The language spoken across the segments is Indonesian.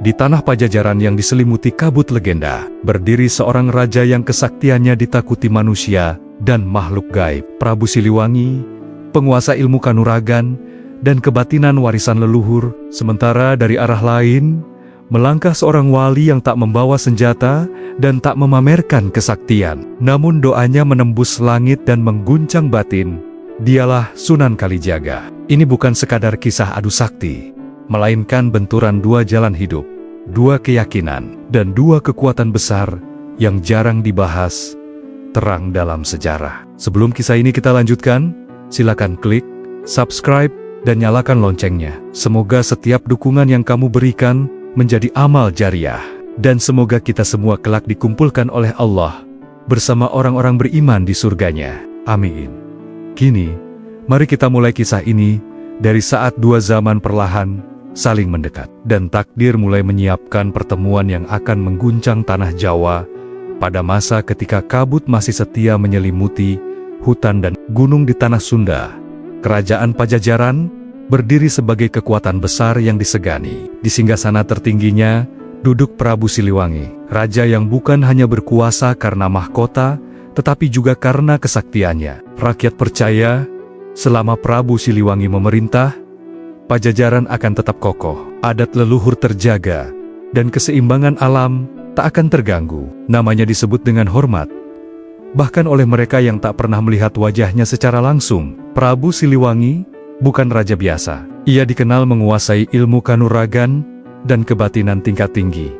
Di tanah Pajajaran yang diselimuti kabut legenda, berdiri seorang raja yang kesaktiannya ditakuti manusia dan makhluk gaib. Prabu Siliwangi, penguasa ilmu kanuragan dan kebatinan warisan leluhur. Sementara dari arah lain, melangkah seorang wali yang tak membawa senjata dan tak memamerkan kesaktian. Namun doanya menembus langit dan mengguncang batin. Dialah Sunan Kalijaga. Ini bukan sekadar kisah adu sakti, melainkan benturan dua jalan hidup, dua keyakinan, dan dua kekuatan besar yang jarang dibahas terang dalam sejarah. Sebelum kisah ini kita lanjutkan, silakan klik subscribe dan nyalakan loncengnya. Semoga setiap dukungan yang kamu berikan menjadi amal jariah, dan semoga kita semua kelak dikumpulkan oleh Allah bersama orang-orang beriman di surganya. Amin. Kini, mari kita mulai kisah ini dari saat dua zaman perlahan saling mendekat, dan takdir mulai menyiapkan pertemuan yang akan mengguncang tanah Jawa pada masa ketika kabut masih setia menyelimuti hutan dan gunung di tanah Sunda. Kerajaan Pajajaran berdiri sebagai kekuatan besar yang disegani. Di singgasana tertingginya duduk Prabu Siliwangi, raja yang bukan hanya berkuasa karena mahkota, tetapi juga karena kesaktiannya. Rakyat percaya, selama Prabu Siliwangi memerintah, Pajajaran akan tetap kokoh, adat leluhur terjaga, dan keseimbangan alam tak akan terganggu. Namanya disebut dengan hormat, bahkan oleh mereka yang tak pernah melihat wajahnya secara langsung. Prabu Siliwangi bukan raja biasa. Ia dikenal menguasai ilmu kanuragan dan kebatinan tingkat tinggi,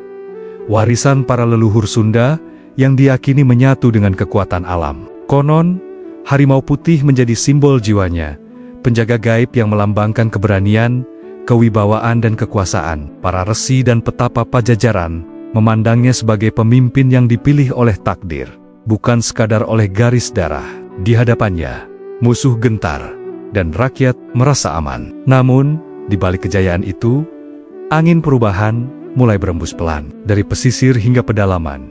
warisan para leluhur Sunda yang diyakini menyatu dengan kekuatan alam. Konon, harimau putih menjadi simbol jiwanya, penjaga gaib yang melambangkan keberanian, kewibawaan dan kekuasaan. Para resi dan petapa Pajajaran memandangnya sebagai pemimpin yang dipilih oleh takdir, bukan sekadar oleh garis darah. Di hadapannya, musuh gentar dan rakyat merasa aman. Namun, di balik kejayaan itu, angin perubahan mulai berembus pelan. Dari pesisir hingga pedalaman,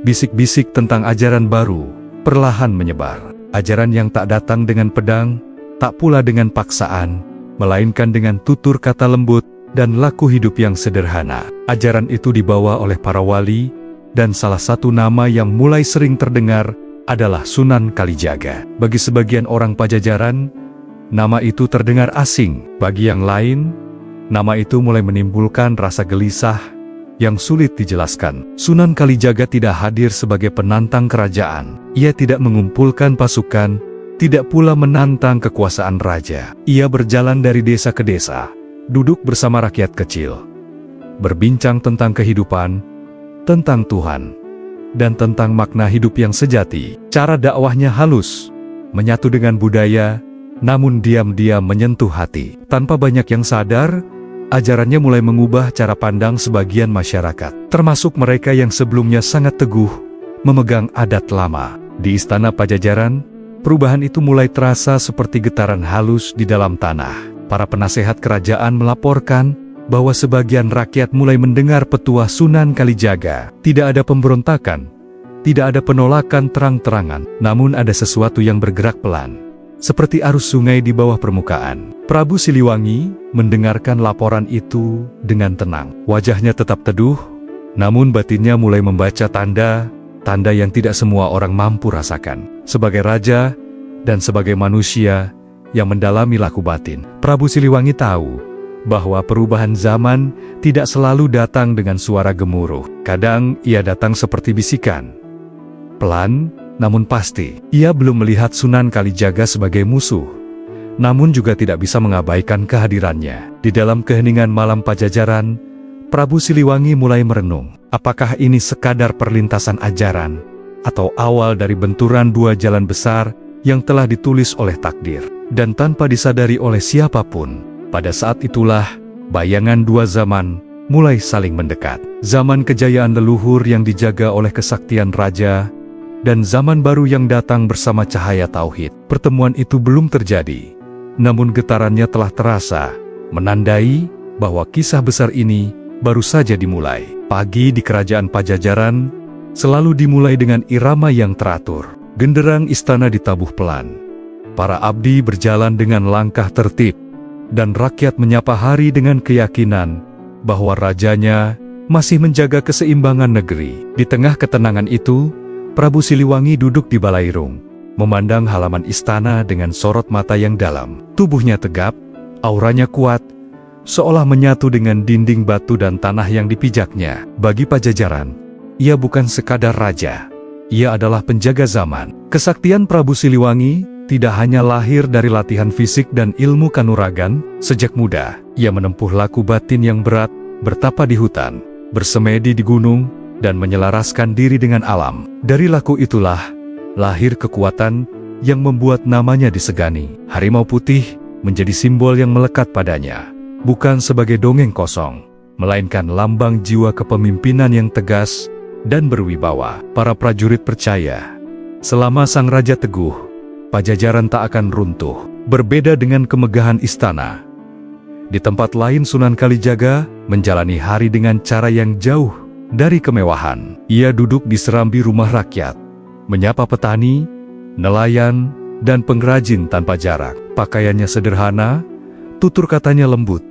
bisik-bisik tentang ajaran baru perlahan menyebar. Ajaran yang tak datang dengan pedang, tak pula dengan paksaan, melainkan dengan tutur kata lembut dan laku hidup yang sederhana. Ajaran itu dibawa oleh para wali, dan salah satu nama yang mulai sering terdengar adalah Sunan Kalijaga. Bagi sebagian orang Pajajaran, nama itu terdengar asing. Bagi yang lain, nama itu mulai menimbulkan rasa gelisah yang sulit dijelaskan. Sunan Kalijaga tidak hadir sebagai penantang kerajaan. Ia tidak mengumpulkan pasukan, tidak pula menantang kekuasaan raja. Ia berjalan dari desa ke desa, duduk bersama rakyat kecil, berbincang tentang kehidupan, tentang Tuhan, dan tentang makna hidup yang sejati. Cara dakwahnya halus, menyatu dengan budaya, namun diam-diam menyentuh hati. Tanpa banyak yang sadar, ajarannya mulai mengubah cara pandang sebagian masyarakat, termasuk mereka yang sebelumnya sangat teguh memegang adat lama. Di istana Pajajaran, perubahan itu mulai terasa seperti getaran halus di dalam tanah. Para penasehat kerajaan melaporkan bahwa sebagian rakyat mulai mendengar petuah Sunan Kalijaga. Tidak ada pemberontakan, tidak ada penolakan terang-terangan, namun ada sesuatu yang bergerak pelan, seperti arus sungai di bawah permukaan. Prabu Siliwangi mendengarkan laporan itu dengan tenang. Wajahnya tetap teduh, namun batinnya mulai membaca tanda yang tidak semua orang mampu rasakan. Sebagai raja dan sebagai manusia yang mendalami laku batin, Prabu Siliwangi tahu bahwa perubahan zaman tidak selalu datang dengan suara gemuruh. Kadang ia datang seperti bisikan, pelan namun pasti. Ia belum melihat Sunan Kalijaga sebagai musuh, namun juga tidak bisa mengabaikan kehadirannya. Di dalam keheningan malam Pajajaran, Prabu Siliwangi mulai merenung. Apakah ini sekadar perlintasan ajaran, atau awal dari benturan dua jalan besar yang telah ditulis oleh takdir, dan tanpa disadari oleh siapapun? Pada saat itulah, bayangan dua zaman mulai saling mendekat. Zaman kejayaan leluhur yang dijaga oleh kesaktian raja, dan zaman baru yang datang bersama cahaya tauhid. Pertemuan itu belum terjadi, namun getarannya telah terasa, menandai bahwa kisah besar ini baru saja dimulai. Pagi di kerajaan Pajajaran selalu dimulai dengan irama yang teratur. Genderang istana ditabuh pelan. Para abdi berjalan dengan langkah tertib, dan rakyat menyapa hari dengan keyakinan bahwa rajanya masih menjaga keseimbangan negeri. Di tengah ketenangan itu, Prabu Siliwangi duduk di balairung, memandang halaman istana dengan sorot mata yang dalam. Tubuhnya tegap, auranya kuat, seolah menyatu dengan dinding batu dan tanah yang dipijaknya. Bagi Pajajaran, ia bukan sekadar raja, ia adalah penjaga zaman. Kesaktian Prabu Siliwangi tidak hanya lahir dari latihan fisik dan ilmu kanuragan. Sejak muda, ia menempuh laku batin yang berat, bertapa di hutan, bersemedi di gunung, dan menyelaraskan diri dengan alam. Dari laku itulah lahir kekuatan yang membuat namanya disegani. Harimau putih menjadi simbol yang melekat padanya, bukan sebagai dongeng kosong, melainkan lambang jiwa kepemimpinan yang tegas dan berwibawa. Para prajurit percaya, selama sang raja teguh, Pajajaran tak akan runtuh. Berbeda dengan kemegahan istana, di tempat lain Sunan Kalijaga menjalani hari dengan cara yang jauh dari kemewahan. Ia duduk di serambi rumah rakyat, menyapa petani, nelayan, dan pengrajin tanpa jarak. Pakaiannya sederhana, tutur katanya lembut,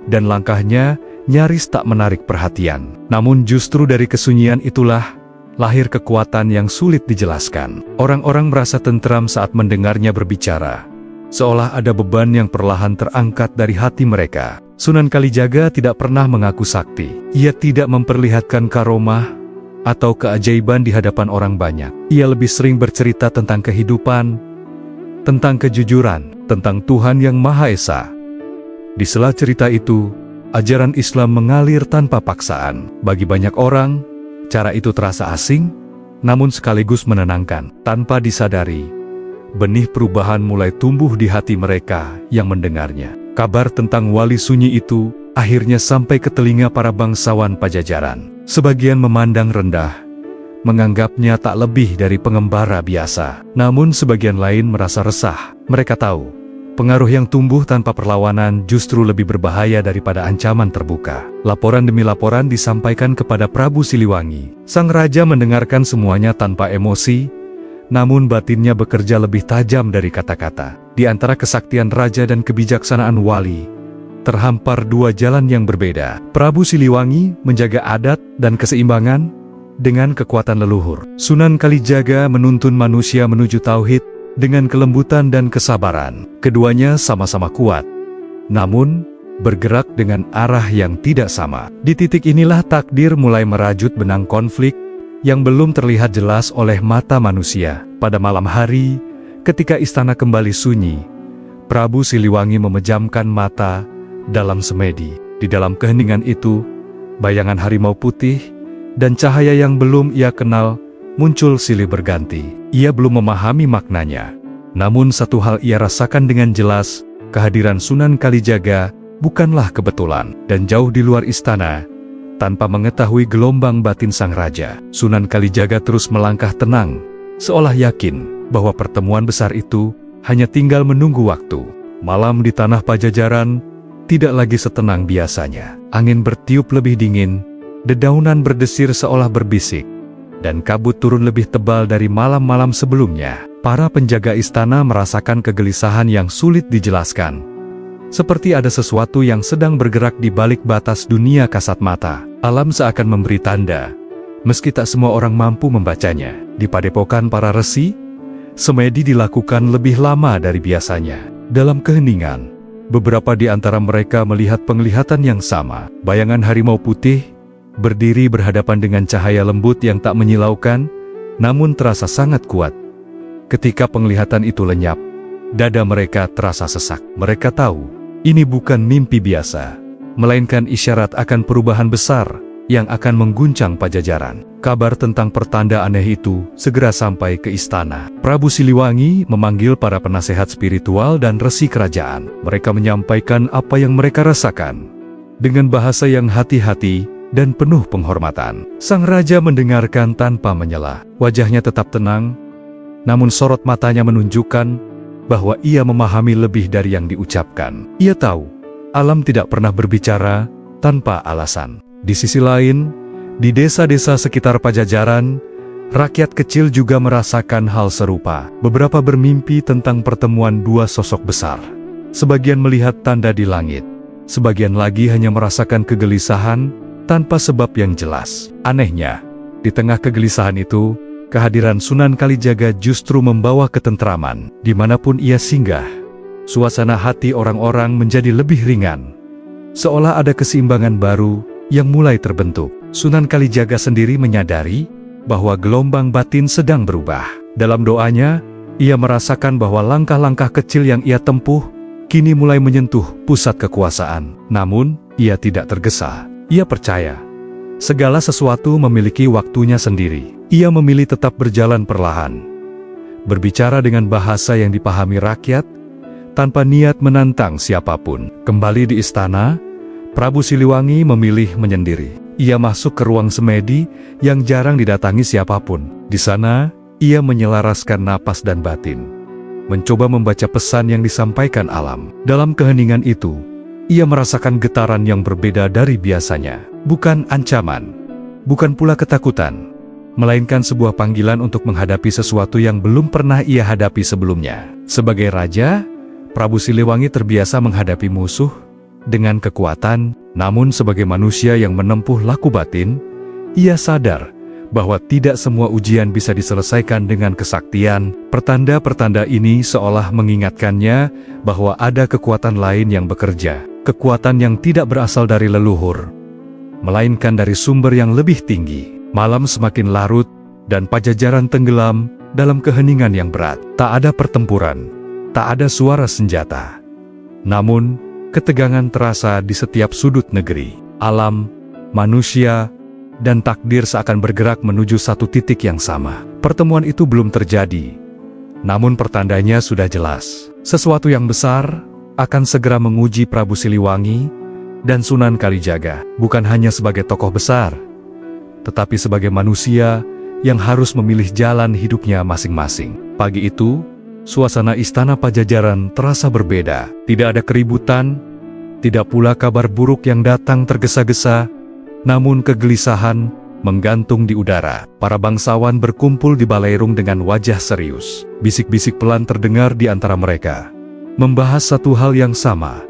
dan langkahnya nyaris tak menarik perhatian. Namun justru dari kesunyian itulah lahir kekuatan yang sulit dijelaskan. Orang-orang merasa tentram saat mendengarnya berbicara, seolah ada beban yang perlahan terangkat dari hati mereka. Sunan Kalijaga tidak pernah mengaku sakti. Ia tidak memperlihatkan karomah atau keajaiban di hadapan orang banyak. Ia lebih sering bercerita tentang kehidupan, tentang kejujuran, tentang Tuhan yang Maha Esa. Di sela cerita itu, ajaran Islam mengalir tanpa paksaan. Bagi banyak orang, cara itu terasa asing, namun sekaligus menenangkan. Tanpa disadari, benih perubahan mulai tumbuh di hati mereka yang mendengarnya. Kabar tentang wali sunyi itu akhirnya sampai ke telinga para bangsawan Pajajaran. Sebagian memandang rendah, menganggapnya tak lebih dari pengembara biasa. Namun sebagian lain merasa resah. Mereka tahu, pengaruh yang tumbuh tanpa perlawanan justru lebih berbahaya daripada ancaman terbuka. Laporan demi laporan disampaikan kepada Prabu Siliwangi. Sang raja mendengarkan semuanya tanpa emosi, namun batinnya bekerja lebih tajam dari kata-kata. Di antara kesaktian raja dan kebijaksanaan wali, terhampar dua jalan yang berbeda. Prabu Siliwangi menjaga adat dan keseimbangan dengan kekuatan leluhur. Sunan Kalijaga menuntun manusia menuju tauhid dengan kelembutan dan kesabaran. Keduanya sama-sama kuat, namun bergerak dengan arah yang tidak sama. Di titik inilah takdir mulai merajut benang konflik yang belum terlihat jelas oleh mata manusia. Pada malam hari, ketika istana kembali sunyi, Prabu Siliwangi memejamkan mata dalam semedi. Di dalam keheningan itu, bayangan harimau putih dan cahaya yang belum ia kenal muncul silih berganti. Ia belum memahami maknanya, namun satu hal ia rasakan dengan jelas, kehadiran Sunan Kalijaga bukanlah kebetulan. Dan jauh di luar istana, tanpa mengetahui gelombang batin sang raja, Sunan Kalijaga terus melangkah tenang, seolah yakin bahwa pertemuan besar itu hanya tinggal menunggu waktu. Malam di tanah Pajajaran tidak lagi setenang biasanya. Angin bertiup lebih dingin, dedaunan berdesir seolah berbisik, dan kabut turun lebih tebal dari malam-malam sebelumnya. Para penjaga istana merasakan kegelisahan yang sulit dijelaskan, seperti ada sesuatu yang sedang bergerak di balik batas dunia kasat mata. Alam seakan memberi tanda, meski tak semua orang mampu membacanya. Di padepokan para resi, semedi dilakukan lebih lama dari biasanya. Dalam keheningan, beberapa di antara mereka melihat penglihatan yang sama. Bayangan harimau putih berdiri berhadapan dengan cahaya lembut yang tak menyilaukan, namun terasa sangat kuat. Ketika penglihatan itu lenyap, dada mereka terasa sesak. Mereka tahu, ini bukan mimpi biasa, melainkan isyarat akan perubahan besar yang akan mengguncang Pajajaran. Kabar tentang pertanda aneh itu segera sampai ke istana. Prabu Siliwangi memanggil para penasehat spiritual dan resi kerajaan. Mereka menyampaikan apa yang mereka rasakan dengan bahasa yang hati-hati dan penuh penghormatan. Sang raja mendengarkan tanpa menyela. Wajahnya tetap tenang, namun sorot matanya menunjukkan bahwa ia memahami lebih dari yang diucapkan. Ia tahu, alam tidak pernah berbicara tanpa alasan. Di sisi lain, di desa-desa sekitar Pajajaran, rakyat kecil juga merasakan hal serupa. Beberapa bermimpi tentang pertemuan dua sosok besar. Sebagian melihat tanda di langit, sebagian lagi hanya merasakan kegelisahan tanpa sebab yang jelas. Anehnya, di tengah kegelisahan itu, kehadiran Sunan Kalijaga justru membawa ketentraman. Dimanapun ia singgah, suasana hati orang-orang menjadi lebih ringan. Seolah ada keseimbangan baru yang mulai terbentuk. Sunan Kalijaga sendiri menyadari bahwa gelombang batin sedang berubah. Dalam doanya, ia merasakan bahwa langkah-langkah kecil yang ia tempuh kini mulai menyentuh pusat kekuasaan. Namun, ia tidak tergesa. Ia percaya segala sesuatu memiliki waktunya sendiri. Ia memilih tetap berjalan perlahan, berbicara dengan bahasa yang dipahami rakyat, tanpa niat menantang siapapun. Kembali di istana, Prabu Siliwangi memilih menyendiri. Ia masuk ke ruang semedi yang jarang didatangi siapapun. Di sana, ia menyelaraskan napas dan batin, mencoba membaca pesan yang disampaikan alam. Dalam keheningan itu, ia merasakan getaran yang berbeda dari biasanya. Bukan ancaman, bukan pula ketakutan, melainkan sebuah panggilan untuk menghadapi sesuatu yang belum pernah ia hadapi sebelumnya. Sebagai raja, Prabu Siliwangi terbiasa menghadapi musuh dengan kekuatan, namun sebagai manusia yang menempuh laku batin, ia sadar bahwa tidak semua ujian bisa diselesaikan dengan kesaktian. Pertanda-pertanda ini seolah mengingatkannya bahwa ada kekuatan lain yang bekerja, kekuatan yang tidak berasal dari leluhur, melainkan dari sumber yang lebih tinggi. Malam semakin larut, dan Pajajaran tenggelam dalam keheningan yang berat. Tak ada pertempuran, tak ada suara senjata. Namun, ketegangan terasa di setiap sudut negeri. Alam, manusia, dan takdir seakan bergerak menuju satu titik yang sama. Pertemuan itu belum terjadi, namun pertandanya sudah jelas. Sesuatu yang besar akan segera menguji Prabu Siliwangi dan Sunan Kalijaga, bukan hanya sebagai tokoh besar, tetapi sebagai manusia yang harus memilih jalan hidupnya masing-masing. Pagi itu, suasana istana Pajajaran terasa berbeda. Tidak ada keributan, tidak pula kabar buruk yang datang tergesa-gesa, namun kegelisahan menggantung di udara. Para bangsawan berkumpul di balairung dengan wajah serius. Bisik-bisik pelan terdengar di antara mereka, membahas satu hal yang sama,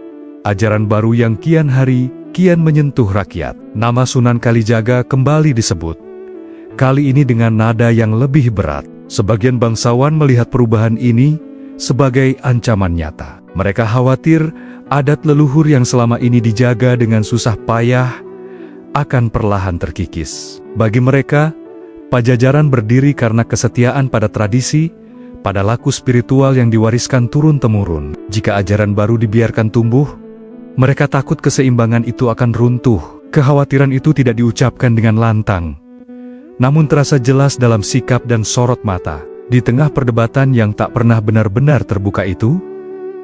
ajaran baru yang kian hari kian menyentuh rakyat. Nama Sunan Kalijaga kembali disebut, kali ini dengan nada yang lebih berat. Sebagian bangsawan melihat perubahan ini sebagai ancaman nyata. Mereka khawatir adat leluhur yang selama ini dijaga dengan susah payah akan perlahan terkikis. Bagi mereka, Pajajaran berdiri karena kesetiaan pada tradisi, pada laku spiritual yang diwariskan turun-temurun. Jika ajaran baru dibiarkan tumbuh, mereka takut keseimbangan itu akan runtuh. Kekhawatiran itu tidak diucapkan dengan lantang, namun terasa jelas dalam sikap dan sorot mata. Di tengah perdebatan yang tak pernah benar-benar terbuka itu,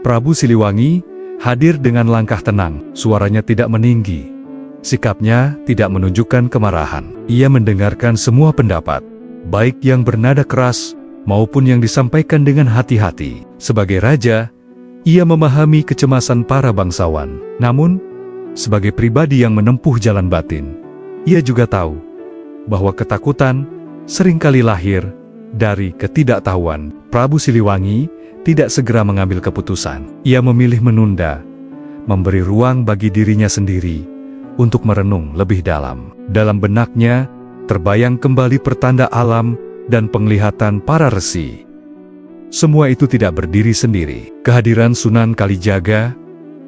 Prabu Siliwangi hadir dengan langkah tenang. Suaranya tidak meninggi, sikapnya tidak menunjukkan kemarahan. Ia mendengarkan semua pendapat, baik yang bernada keras maupun yang disampaikan dengan hati-hati. Sebagai raja, ia memahami kecemasan para bangsawan. Namun, sebagai pribadi yang menempuh jalan batin, ia juga tahu bahwa ketakutan seringkali lahir dari ketidaktahuan. Prabu Siliwangi tidak segera mengambil keputusan. Ia memilih menunda, memberi ruang bagi dirinya sendiri untuk merenung lebih dalam. Dalam benaknya, terbayang kembali pertanda alam dan penglihatan para resi. Semua itu tidak berdiri sendiri. Kehadiran Sunan Kalijaga,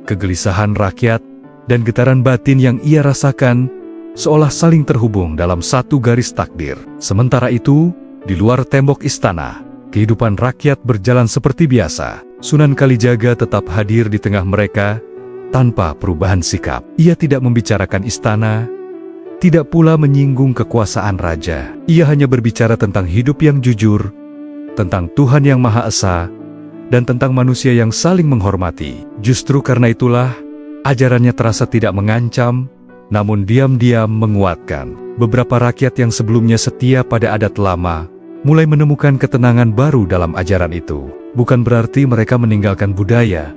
kegelisahan rakyat, dan getaran batin yang ia rasakan seolah saling terhubung dalam satu garis takdir. Sementara itu, di luar tembok istana, kehidupan rakyat berjalan seperti biasa. Sunan Kalijaga tetap hadir di tengah mereka tanpa perubahan sikap. Ia tidak membicarakan istana, tidak pula menyinggung kekuasaan raja. Ia hanya berbicara tentang hidup yang jujur, tentang Tuhan yang Maha Esa, dan tentang manusia yang saling menghormati. Justru karena itulah, ajarannya terasa tidak mengancam, namun diam-diam menguatkan. Beberapa rakyat yang sebelumnya setia pada adat lama, mulai menemukan ketenangan baru dalam ajaran itu. Bukan berarti mereka meninggalkan budaya,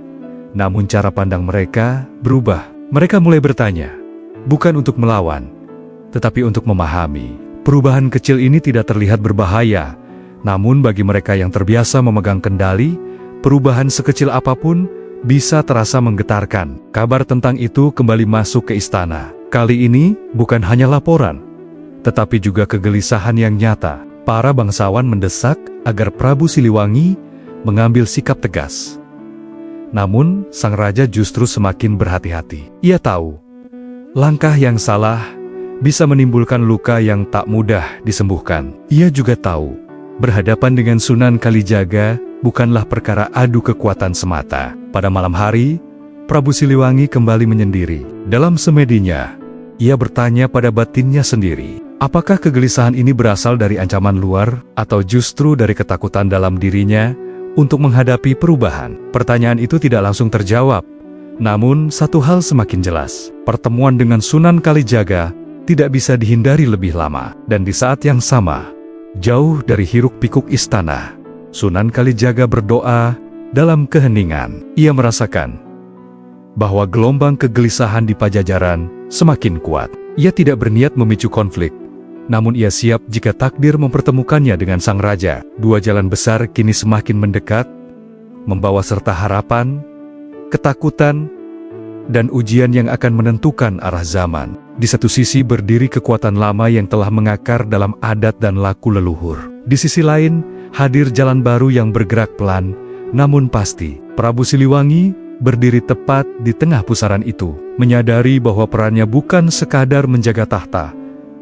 namun cara pandang mereka berubah. Mereka mulai bertanya, bukan untuk melawan, tetapi untuk memahami. Perubahan kecil ini tidak terlihat berbahaya, namun bagi mereka yang terbiasa memegang kendali, perubahan sekecil apapun bisa terasa menggetarkan. Kabar tentang itu kembali masuk ke istana. Kali ini bukan hanya laporan, tetapi juga kegelisahan yang nyata. Para bangsawan mendesak agar Prabu Siliwangi mengambil sikap tegas. Namun, sang raja justru semakin berhati-hati. Ia tahu, langkah yang salah bisa menimbulkan luka yang tak mudah disembuhkan. Ia juga tahu, berhadapan dengan Sunan Kalijaga bukanlah perkara adu kekuatan semata. Pada malam hari, Prabu Siliwangi kembali menyendiri. Dalam semedinya, ia bertanya pada batinnya sendiri, apakah kegelisahan ini berasal dari ancaman luar atau justru dari ketakutan dalam dirinya untuk menghadapi perubahan? Pertanyaan itu tidak langsung terjawab. Namun, satu hal semakin jelas. Pertemuan dengan Sunan Kalijaga tidak bisa dihindari lebih lama. Dan di saat yang sama, jauh dari hiruk-pikuk istana, Sunan Kalijaga berdoa dalam keheningan. Ia merasakan bahwa gelombang kegelisahan di Pajajaran semakin kuat. Ia tidak berniat memicu konflik, namun ia siap jika takdir mempertemukannya dengan sang raja. Dua jalan besar kini semakin mendekat, membawa serta harapan, ketakutan, dan ujian yang akan menentukan arah zaman. Di satu sisi berdiri kekuatan lama yang telah mengakar dalam adat dan laku leluhur. Di sisi lain, hadir jalan baru yang bergerak pelan, namun pasti. Prabu Siliwangi berdiri tepat di tengah pusaran itu, menyadari bahwa perannya bukan sekadar menjaga tahta,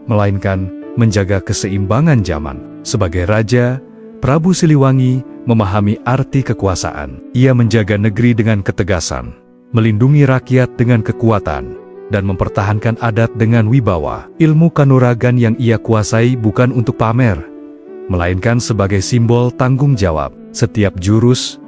melainkan menjaga keseimbangan zaman. Sebagai raja, Prabu Siliwangi memahami arti kekuasaan. Ia menjaga negeri dengan ketegasan, melindungi rakyat dengan kekuatan, dan mempertahankan adat dengan wibawa. Ilmu kanuragan yang ia kuasai bukan untuk pamer, melainkan sebagai simbol tanggung jawab. Setiap jurus,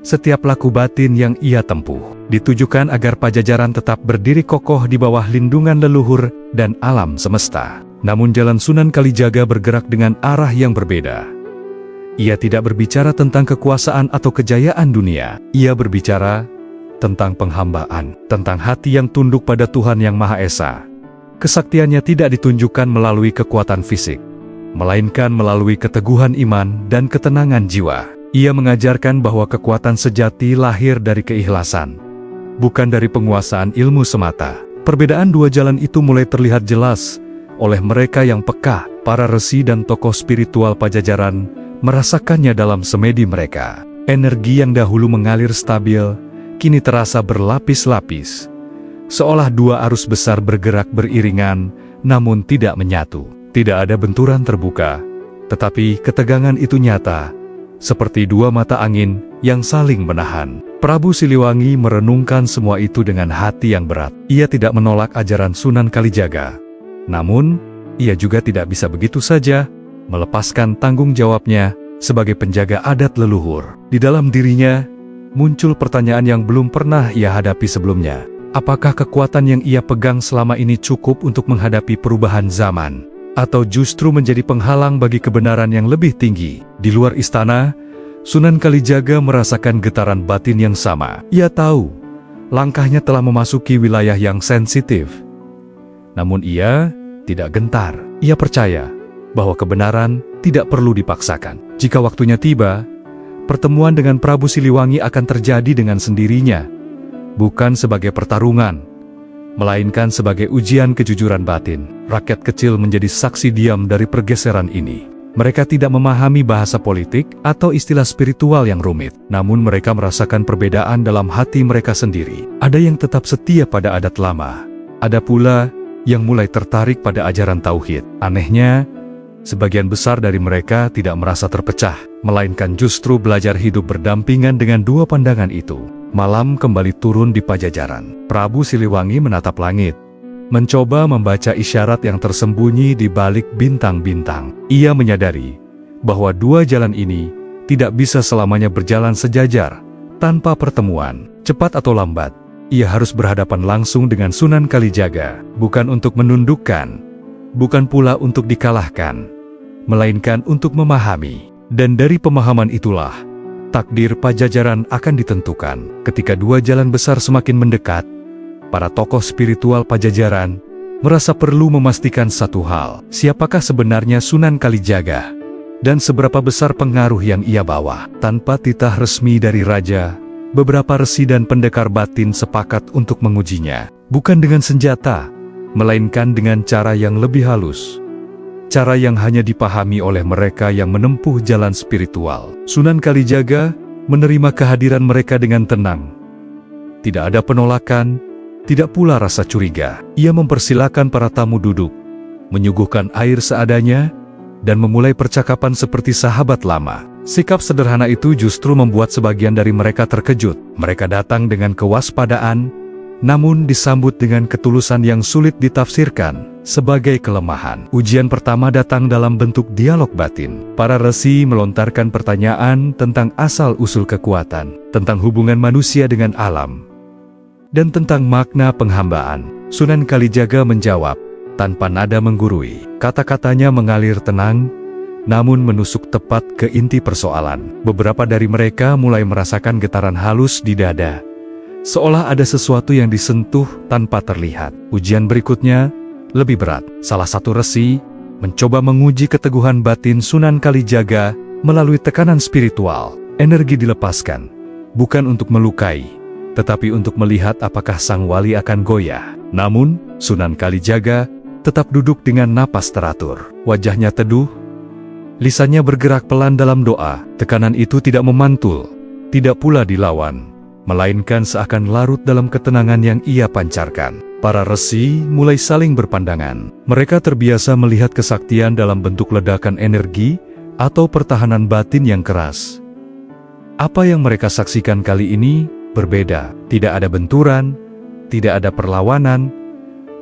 setiap laku batin yang ia tempuh, ditujukan agar Pajajaran tetap berdiri kokoh di bawah lindungan leluhur dan alam semesta. Namun jalan Sunan Kalijaga bergerak dengan arah yang berbeda. Ia tidak berbicara tentang kekuasaan atau kejayaan dunia. Ia berbicara tentang penghambaan, tentang hati yang tunduk pada Tuhan Yang Maha Esa. Kesaktiannya tidak ditunjukkan melalui kekuatan fisik, melainkan melalui keteguhan iman dan ketenangan jiwa. Ia mengajarkan bahwa kekuatan sejati lahir dari keikhlasan, bukan dari penguasaan ilmu semata. Perbedaan dua jalan itu mulai terlihat jelas oleh mereka yang peka. Para resi dan tokoh spiritual Pajajaran merasakannya dalam semedi mereka. Energi yang dahulu mengalir stabil, kini terasa berlapis-lapis. Seolah dua arus besar bergerak beriringan, namun tidak menyatu. Tidak ada benturan terbuka, tetapi ketegangan itu nyata, seperti dua mata angin yang saling menahan. Prabu Siliwangi merenungkan semua itu dengan hati yang berat. Ia tidak menolak ajaran Sunan Kalijaga. Namun, ia juga tidak bisa begitu saja melepaskan tanggung jawabnya sebagai penjaga adat leluhur. Di dalam dirinya, muncul pertanyaan yang belum pernah ia hadapi sebelumnya. Apakah kekuatan yang ia pegang selama ini cukup untuk menghadapi perubahan zaman? Atau justru menjadi penghalang bagi kebenaran yang lebih tinggi? Di luar istana, Sunan Kalijaga merasakan getaran batin yang sama. Ia tahu, langkahnya telah memasuki wilayah yang sensitif. Namun ia tidak gentar. Ia percaya bahwa kebenaran tidak perlu dipaksakan. Jika waktunya tiba, pertemuan dengan Prabu Siliwangi akan terjadi dengan sendirinya, bukan sebagai pertarungan, melainkan sebagai ujian kejujuran batin. Rakyat kecil menjadi saksi diam dari pergeseran ini. Mereka tidak memahami bahasa politik atau istilah spiritual yang rumit, namun mereka merasakan perbedaan dalam hati mereka sendiri. Ada yang tetap setia pada adat lama, ada pula yang mulai tertarik pada ajaran tauhid. Anehnya, sebagian besar dari mereka tidak merasa terpecah, melainkan justru belajar hidup berdampingan dengan dua pandangan itu. Malam kembali turun di Pajajaran. Prabu Siliwangi menatap langit, mencoba membaca isyarat yang tersembunyi di balik bintang-bintang. Ia menyadari bahwa dua jalan ini tidak bisa selamanya berjalan sejajar tanpa pertemuan. Cepat atau lambat, ia harus berhadapan langsung dengan Sunan Kalijaga, bukan untuk menundukkan, bukan pula untuk dikalahkan, melainkan untuk memahami. Dan dari pemahaman itulah, takdir Pajajaran akan ditentukan. Ketika dua jalan besar semakin mendekat, para tokoh spiritual Pajajaran merasa perlu memastikan satu hal. Siapakah sebenarnya Sunan Kalijaga? Dan seberapa besar pengaruh yang ia bawa? Tanpa titah resmi dari raja, beberapa resi dan pendekar batin sepakat untuk mengujinya. Bukan dengan senjata, melainkan dengan cara yang lebih halus. Cara yang hanya dipahami oleh mereka yang menempuh jalan spiritual. Sunan Kalijaga menerima kehadiran mereka dengan tenang. Tidak ada penolakan, tidak pula rasa curiga. Ia mempersilakan para tamu duduk, menyuguhkan air seadanya, dan memulai percakapan seperti sahabat lama. Sikap sederhana itu justru membuat sebagian dari mereka terkejut. Mereka datang dengan kewaspadaan, namun disambut dengan ketulusan yang sulit ditafsirkan sebagai kelemahan. Ujian pertama datang dalam bentuk dialog batin. Para resi melontarkan pertanyaan tentang asal-usul kekuatan, tentang hubungan manusia dengan alam, dan tentang makna penghambaan. Sunan Kalijaga menjawab tanpa nada menggurui. Kata-katanya mengalir tenang, namun menusuk tepat ke inti persoalan. Beberapa dari mereka mulai merasakan getaran halus di dada, seolah ada sesuatu yang disentuh tanpa terlihat. Ujian berikutnya lebih berat. Salah satu resi mencoba menguji keteguhan batin Sunan Kalijaga melalui tekanan spiritual. Energi dilepaskan, bukan untuk melukai, tetapi untuk melihat apakah sang wali akan goyah. Namun, Sunan Kalijaga tetap duduk dengan napas teratur. Wajahnya teduh, lisannya bergerak pelan dalam doa. Tekanan itu tidak memantul, tidak pula dilawan, melainkan seakan larut dalam ketenangan yang ia pancarkan. Para resi mulai saling berpandangan. Mereka terbiasa melihat kesaktian dalam bentuk ledakan energi atau pertahanan batin yang keras. Apa yang mereka saksikan kali ini berbeda. Tidak ada benturan, tidak ada perlawanan,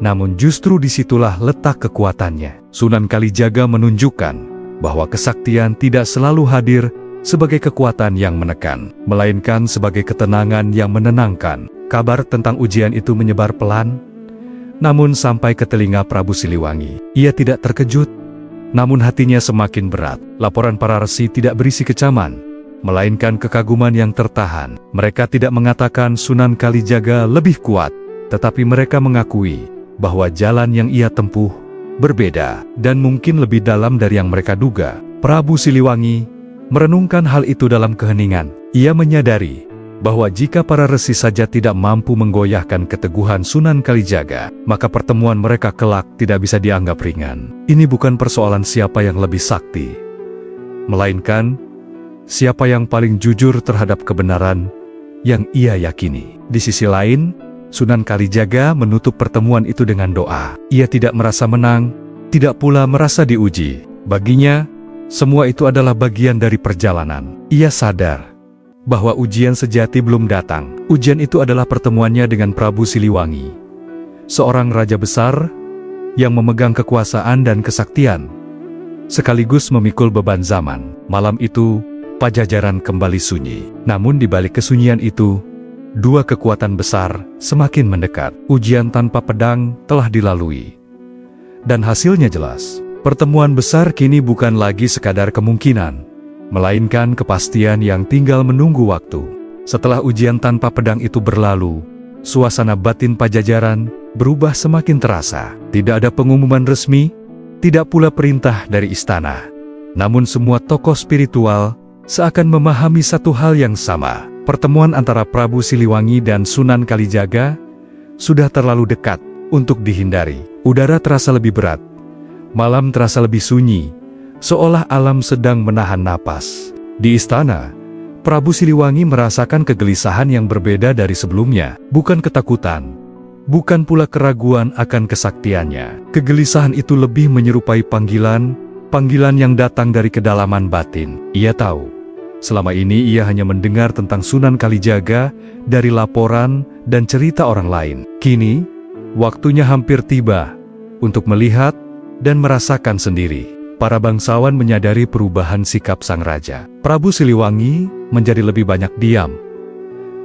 namun justru disitulah letak kekuatannya. Sunan Kalijaga menunjukkan bahwa kesaktian tidak selalu hadir sebagai kekuatan yang menekan, melainkan sebagai ketenangan yang menenangkan. Kabar tentang ujian itu menyebar pelan, namun sampai ke telinga Prabu Siliwangi. Ia tidak terkejut, namun hatinya semakin berat. Laporan para resi tidak berisi kecaman, melainkan kekaguman yang tertahan. Mereka tidak mengatakan Sunan Kalijaga lebih kuat, tetapi mereka mengakui bahwa jalan yang ia tempuh berbeda dan mungkin lebih dalam dari yang mereka duga. Prabu Siliwangi merenungkan hal itu dalam keheningan. Ia menyadari bahwa jika para resi saja tidak mampu menggoyahkan keteguhan Sunan Kalijaga, maka pertemuan mereka kelak tidak bisa dianggap ringan. Ini bukan persoalan siapa yang lebih sakti, melainkan siapa yang paling jujur terhadap kebenaran yang ia yakini. Di sisi lain, Sunan Kalijaga menutup pertemuan itu dengan doa. Ia tidak merasa menang, tidak pula merasa diuji. Baginya, semua itu adalah bagian dari perjalanan. Ia sadar bahwa ujian sejati belum datang. Ujian itu adalah pertemuannya dengan Prabu Siliwangi, seorang raja besar yang memegang kekuasaan dan kesaktian, sekaligus memikul beban zaman. Malam itu, Pajajaran kembali sunyi. Namun di balik kesunyian itu, dua kekuatan besar semakin mendekat. Ujian tanpa pedang telah dilalui, dan hasilnya jelas. Pertemuan besar kini bukan lagi sekadar kemungkinan, melainkan kepastian yang tinggal menunggu waktu. Setelah ujian tanpa pedang itu berlalu, suasana batin Pajajaran berubah semakin terasa. Tidak ada pengumuman resmi, tidak pula perintah dari istana. Namun semua tokoh spiritual seakan memahami satu hal yang sama. Pertemuan antara Prabu Siliwangi dan Sunan Kalijaga sudah terlalu dekat untuk dihindari. Udara terasa lebih berat, malam terasa lebih sunyi, seolah alam sedang menahan napas. Di istana, Prabu Siliwangi merasakan kegelisahan yang berbeda dari sebelumnya. Bukan ketakutan, bukan pula keraguan akan kesaktiannya. Kegelisahan itu lebih menyerupai panggilan yang datang dari kedalaman batin. Ia tahu, selama ini ia hanya mendengar tentang Sunan Kalijaga dari laporan dan cerita orang lain. Kini, waktunya hampir tiba untuk melihat dan merasakan sendiri. Para bangsawan menyadari perubahan sikap sang raja. Prabu Siliwangi menjadi lebih banyak diam,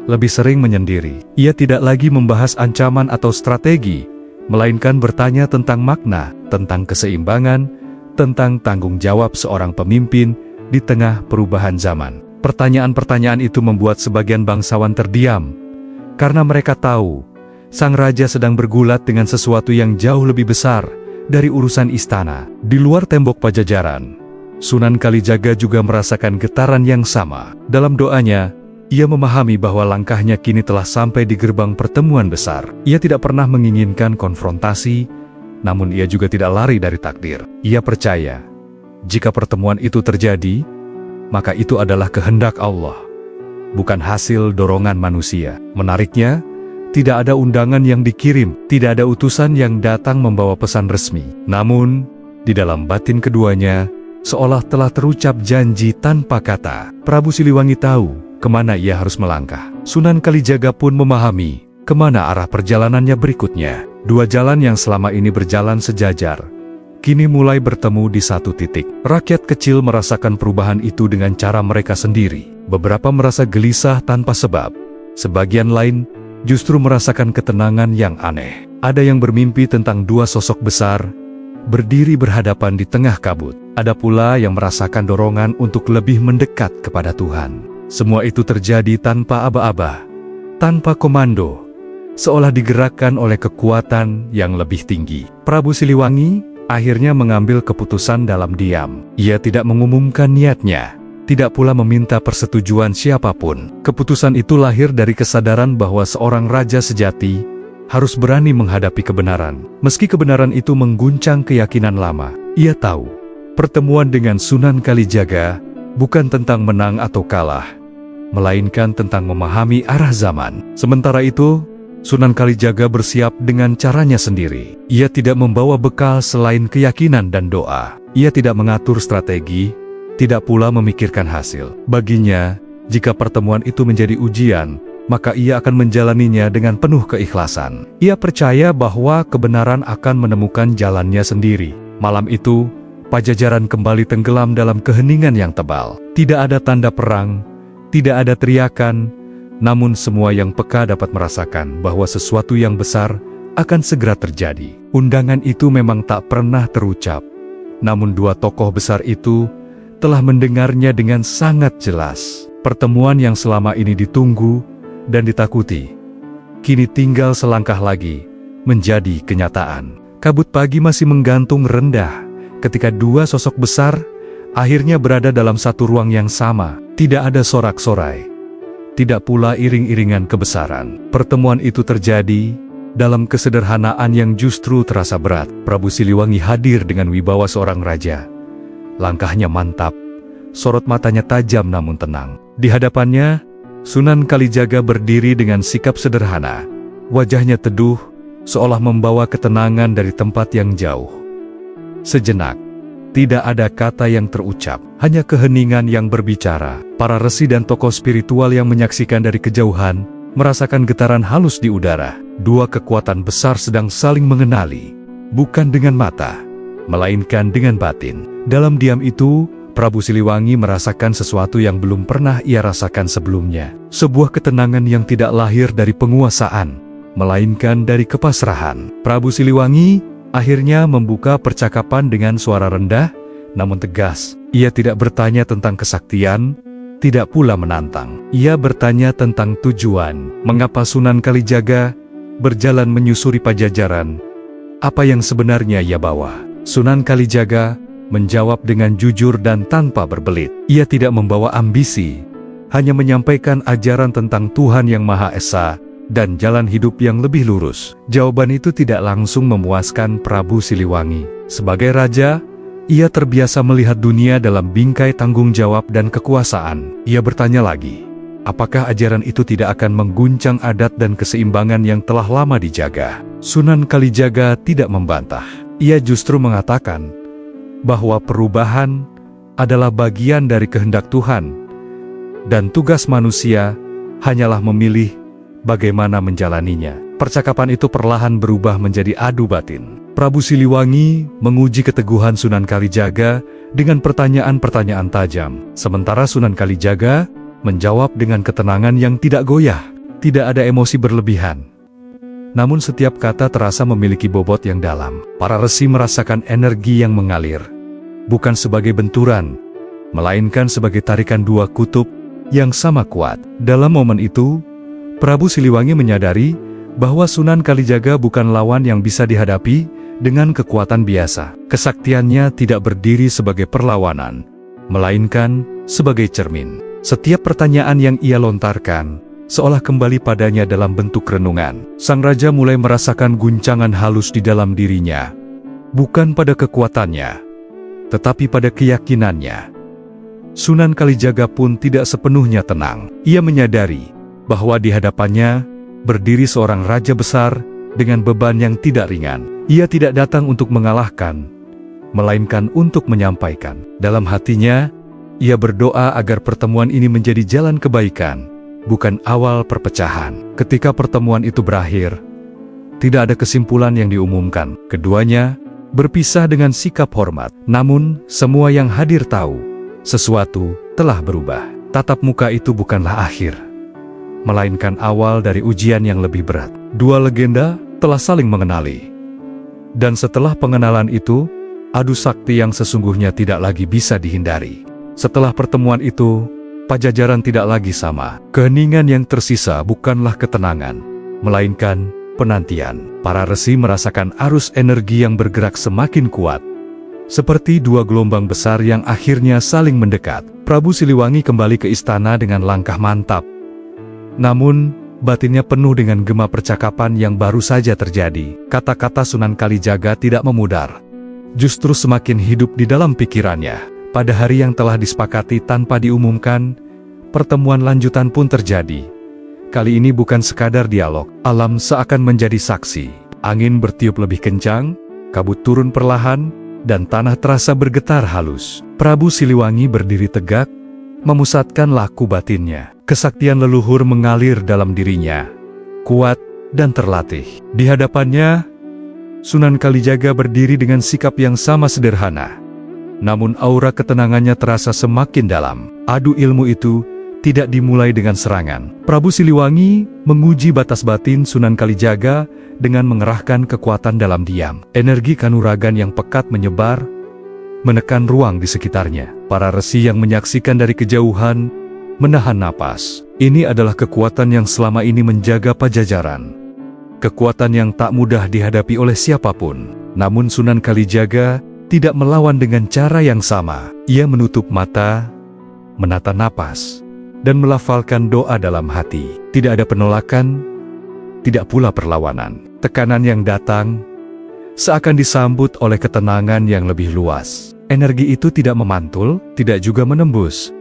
lebih sering menyendiri. Ia tidak lagi membahas ancaman atau strategi, melainkan bertanya tentang makna, tentang keseimbangan, tentang tanggung jawab seorang pemimpin di tengah perubahan zaman. Pertanyaan-pertanyaan itu membuat sebagian bangsawan terdiam, karena mereka tahu sang raja sedang bergulat dengan sesuatu yang jauh lebih besar dari urusan istana. Di luar tembok Pajajaran, Sunan Kalijaga juga merasakan getaran yang sama. Dalam doanya, Ia memahami bahwa langkahnya kini telah sampai di gerbang pertemuan besar. Ia tidak pernah menginginkan konfrontasi, namun ia juga tidak lari dari takdir. Ia percaya, jika pertemuan itu terjadi, maka itu adalah kehendak Allah, bukan hasil dorongan manusia. Menariknya, tidak ada undangan yang dikirim, tidak ada utusan yang datang membawa pesan resmi. Namun, di dalam batin keduanya, seolah telah terucap janji tanpa kata. Prabu Siliwangi tahu kemana ia harus melangkah. Sunan Kalijaga pun memahami kemana arah perjalanannya berikutnya. Dua jalan yang selama ini berjalan sejajar, kini mulai bertemu di satu titik. Rakyat kecil merasakan perubahan itu dengan cara mereka sendiri. Beberapa merasa gelisah tanpa sebab, sebagian lain justru merasakan ketenangan yang aneh. Ada yang bermimpi tentang dua sosok besar, berdiri berhadapan di tengah kabut. Ada pula yang merasakan dorongan untuk lebih mendekat kepada Tuhan. Semua itu terjadi tanpa aba-aba, tanpa komando, seolah digerakkan oleh kekuatan yang lebih tinggi. Prabu Siliwangi akhirnya mengambil keputusan dalam diam. Ia tidak mengumumkan niatnya, tidak pula meminta persetujuan siapapun. Keputusan itu lahir dari kesadaran bahwa seorang raja sejati harus berani menghadapi kebenaran. Meski kebenaran itu mengguncang keyakinan lama, ia tahu pertemuan dengan Sunan Kalijaga bukan tentang menang atau kalah, melainkan tentang memahami arah zaman. Sementara itu, Sunan Kalijaga bersiap dengan caranya sendiri. Ia tidak membawa bekal selain keyakinan dan doa. Ia tidak mengatur strategi, tidak pula memikirkan hasil. Baginya, jika pertemuan itu menjadi ujian, maka ia akan menjalaninya dengan penuh keikhlasan. Ia percaya bahwa kebenaran akan menemukan jalannya sendiri. Malam itu, Pajajaran kembali tenggelam dalam keheningan yang tebal. Tidak ada tanda perang, tidak ada teriakan, namun semua yang peka dapat merasakan bahwa sesuatu yang besar akan segera terjadi. Undangan itu memang tak pernah terucap, namun dua tokoh besar itu telah mendengarnya dengan sangat jelas. Pertemuan yang selama ini ditunggu dan ditakuti, kini tinggal selangkah lagi menjadi kenyataan. Kabut pagi masih menggantung rendah ketika dua sosok besar akhirnya berada dalam satu ruang yang sama. Tidak ada sorak-sorai, tidak pula iring-iringan kebesaran. Pertemuan itu terjadi dalam kesederhanaan yang justru terasa berat. Prabu Siliwangi hadir dengan wibawa seorang raja. Langkahnya mantap, sorot matanya tajam namun tenang. Di hadapannya, Sunan Kalijaga berdiri dengan sikap sederhana. Wajahnya teduh, seolah membawa ketenangan dari tempat yang jauh. Sejenak, tidak ada kata yang terucap, hanya keheningan yang berbicara. Para resi dan tokoh spiritual yang menyaksikan dari kejauhan, merasakan getaran halus di udara. Dua kekuatan besar sedang saling mengenali, bukan dengan mata, melainkan dengan batin. Dalam diam itu, Prabu Siliwangi merasakan sesuatu yang belum pernah ia rasakan sebelumnya. Sebuah ketenangan yang tidak lahir dari penguasaan, melainkan dari kepasrahan. Prabu Siliwangi akhirnya membuka percakapan dengan suara rendah, namun tegas. Ia tidak bertanya tentang kesaktian, tidak pula menantang. Ia bertanya tentang tujuan. Mengapa Sunan Kalijaga berjalan menyusuri Pajajaran? Apa yang sebenarnya ia bawa? Sunan Kalijaga menjawab dengan jujur dan tanpa berbelit. Ia tidak membawa ambisi, hanya menyampaikan ajaran tentang Tuhan yang Maha Esa dan jalan hidup yang lebih lurus. Jawaban itu tidak langsung memuaskan Prabu Siliwangi. Sebagai raja, ia terbiasa melihat dunia dalam bingkai tanggung jawab dan kekuasaan. Ia bertanya lagi, apakah ajaran itu tidak akan mengguncang adat dan keseimbangan yang telah lama dijaga? Sunan Kalijaga tidak membantah. Ia justru mengatakan bahwa perubahan adalah bagian dari kehendak Tuhan, dan tugas manusia hanyalah memilih bagaimana menjalaninya. Percakapan itu perlahan berubah menjadi adu batin. Prabu Siliwangi menguji keteguhan Sunan Kalijaga dengan pertanyaan-pertanyaan tajam. Sementara Sunan Kalijaga menjawab dengan ketenangan yang tidak goyah. Tidak ada emosi berlebihan, namun setiap kata terasa memiliki bobot yang dalam. Para resi merasakan energi yang mengalir, bukan sebagai benturan, melainkan sebagai tarikan dua kutub yang sama kuat. Dalam momen itu, Prabu Siliwangi menyadari bahwa Sunan Kalijaga bukan lawan yang bisa dihadapi dengan kekuatan biasa. Kesaktiannya tidak berdiri sebagai perlawanan, melainkan sebagai cermin. Setiap pertanyaan yang ia lontarkan, seolah kembali padanya dalam bentuk renungan. Sang raja mulai merasakan guncangan halus di dalam dirinya, bukan pada kekuatannya, tetapi pada keyakinannya. Sunan Kalijaga pun tidak sepenuhnya tenang. Ia menyadari bahwa di hadapannya berdiri seorang raja besar dengan beban yang tidak ringan. Ia tidak datang untuk mengalahkan, melainkan untuk menyampaikan. Dalam hatinya, ia berdoa agar pertemuan ini menjadi jalan kebaikan, bukan awal perpecahan. Ketika pertemuan itu berakhir, tidak ada kesimpulan yang diumumkan. Keduanya berpisah dengan sikap hormat. Namun, semua yang hadir tahu, sesuatu telah berubah. Tatap muka itu bukanlah akhir, melainkan awal dari ujian yang lebih berat. Dua legenda telah saling mengenali. Dan setelah pengenalan itu, adu sakti yang sesungguhnya tidak lagi bisa dihindari. Setelah pertemuan itu, Pajajaran tidak lagi sama. Keheningan yang tersisa bukanlah ketenangan, melainkan penantian. Para resi merasakan arus energi yang bergerak semakin kuat, seperti dua gelombang besar yang akhirnya saling mendekat. Prabu Siliwangi kembali ke istana dengan langkah mantap. Namun, batinnya penuh dengan gema percakapan yang baru saja terjadi. Kata-kata Sunan Kalijaga tidak memudar, justru semakin hidup di dalam pikirannya. Pada hari yang telah disepakati tanpa diumumkan, pertemuan lanjutan pun terjadi. Kali ini bukan sekadar dialog, alam seakan menjadi saksi. Angin bertiup lebih kencang, kabut turun perlahan, dan tanah terasa bergetar halus. Prabu Siliwangi berdiri tegak, memusatkan laku batinnya. Kesaktian leluhur mengalir dalam dirinya, kuat dan terlatih. Di hadapannya, Sunan Kalijaga berdiri dengan sikap yang sama sederhana. Namun aura ketenangannya terasa semakin dalam. Adu ilmu itu tidak dimulai dengan serangan. Prabu Siliwangi menguji batas batin Sunan Kalijaga dengan mengerahkan kekuatan dalam diam. Energi kanuragan yang pekat menyebar, menekan ruang di sekitarnya. Para resi yang menyaksikan dari kejauhan menahan napas. Ini adalah kekuatan yang selama ini menjaga Pajajaran. Kekuatan yang tak mudah dihadapi oleh siapapun. Namun Sunan Kalijaga tidak melawan dengan cara yang sama. Ia menutup mata, menata napas, dan melafalkan doa dalam hati. Tidak ada penolakan, tidak pula perlawanan. Tekanan yang datang seakan disambut oleh ketenangan yang lebih luas. Energi itu tidak memantul, tidak juga menembus,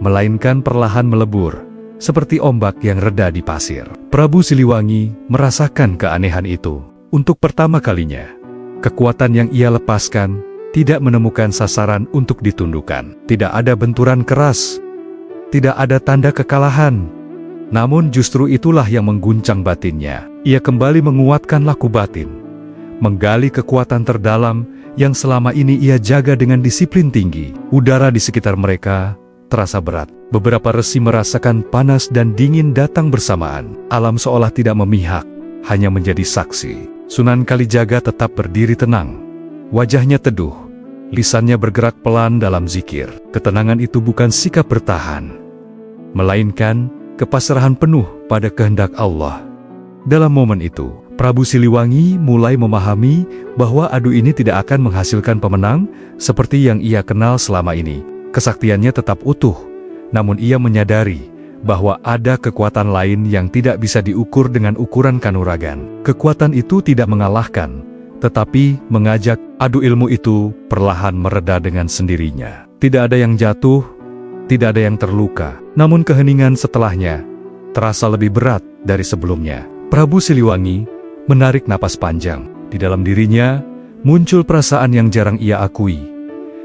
melainkan perlahan melebur, seperti ombak yang reda di pasir. Prabu Siliwangi merasakan keanehan itu. Untuk pertama kalinya, kekuatan yang ia lepaskan tidak menemukan sasaran untuk ditundukkan. Tidak ada benturan keras, tidak ada tanda kekalahan. Namun justru itulah yang mengguncang batinnya. Ia kembali menguatkan laku batin, menggali kekuatan terdalam yang selama ini ia jaga dengan disiplin tinggi. Udara di sekitar mereka terasa berat. Beberapa resi merasakan panas dan dingin datang bersamaan. Alam seolah tidak memihak, hanya menjadi saksi. Sunan Kalijaga tetap berdiri tenang. Wajahnya teduh, lisannya bergerak pelan dalam zikir. Ketenangan itu bukan sikap bertahan, melainkan kepasrahan penuh pada kehendak Allah. Dalam momen itu, Prabu Siliwangi mulai memahami bahwa adu ini tidak akan menghasilkan pemenang seperti yang ia kenal selama ini. Kesaktiannya tetap utuh, namun ia menyadari bahwa ada kekuatan lain yang tidak bisa diukur dengan ukuran kanuragan. Kekuatan itu tidak mengalahkan, tetapi mengajak. Adu ilmu itu perlahan mereda dengan sendirinya. Tidak ada yang jatuh, tidak ada yang terluka. Namun keheningan setelahnya terasa lebih berat dari sebelumnya. Prabu Siliwangi menarik napas panjang. Di dalam dirinya muncul perasaan yang jarang ia akui.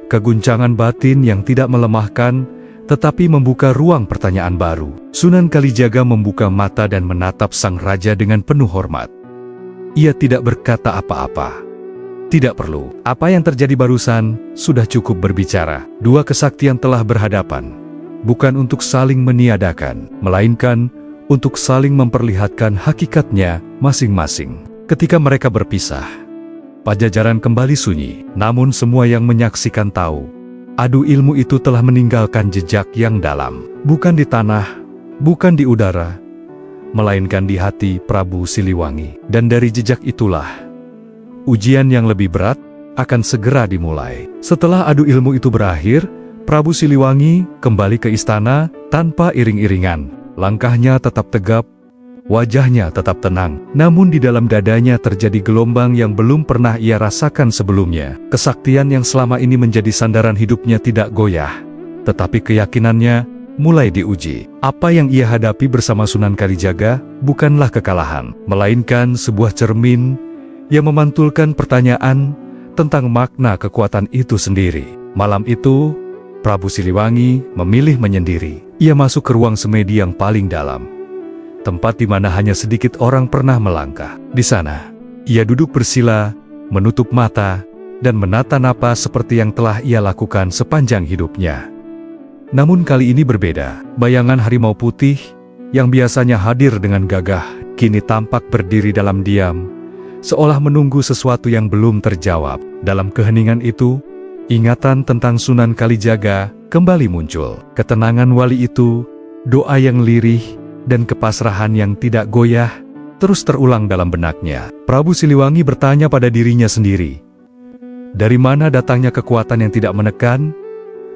Keguncangan batin yang tidak melemahkan, tetapi membuka ruang pertanyaan baru. Sunan Kalijaga membuka mata dan menatap sang raja dengan penuh hormat. Ia tidak berkata apa-apa. Tidak perlu. Apa yang terjadi barusan sudah cukup berbicara. Dua kesaktian telah berhadapan, bukan untuk saling meniadakan, melainkan untuk saling memperlihatkan hakikatnya masing-masing. Ketika mereka berpisah, Pajajaran kembali sunyi. Namun semua yang menyaksikan tahu, adu ilmu itu telah meninggalkan jejak yang dalam. Bukan di tanah, bukan di udara, melainkan di hati Prabu Siliwangi. Dan dari jejak itulah, ujian yang lebih berat akan segera dimulai. Setelah adu ilmu itu berakhir, Prabu Siliwangi kembali ke istana Tanpa iring-iringan, langkahnya tetap tegap, wajahnya tetap tenang. Namun di dalam dadanya terjadi gelombang yang belum pernah ia rasakan sebelumnya. Kesaktian yang selama ini menjadi sandaran hidupnya tidak goyah, tetapi keyakinannya mulai diuji. Apa yang ia hadapi bersama Sunan Kalijaga bukanlah kekalahan, melainkan sebuah cermin yang memantulkan pertanyaan tentang makna kekuatan itu sendiri. Malam itu, Prabu Siliwangi memilih menyendiri. Ia masuk ke ruang semedi yang paling dalam, tempat di mana hanya sedikit orang pernah melangkah. Di sana, ia duduk bersila, menutup mata, dan menata napas seperti yang telah ia lakukan sepanjang hidupnya. Namun kali ini berbeda. Bayangan harimau putih yang biasanya hadir dengan gagah, kini tampak berdiri dalam diam, seolah menunggu sesuatu yang belum terjawab. Dalam keheningan itu, ingatan tentang Sunan Kalijaga kembali muncul. Ketenangan wali itu, doa yang lirih, dan kepasrahan yang tidak goyah terus terulang dalam benaknya. Prabu Siliwangi bertanya pada dirinya sendiri, dari mana datangnya kekuatan yang tidak menekan,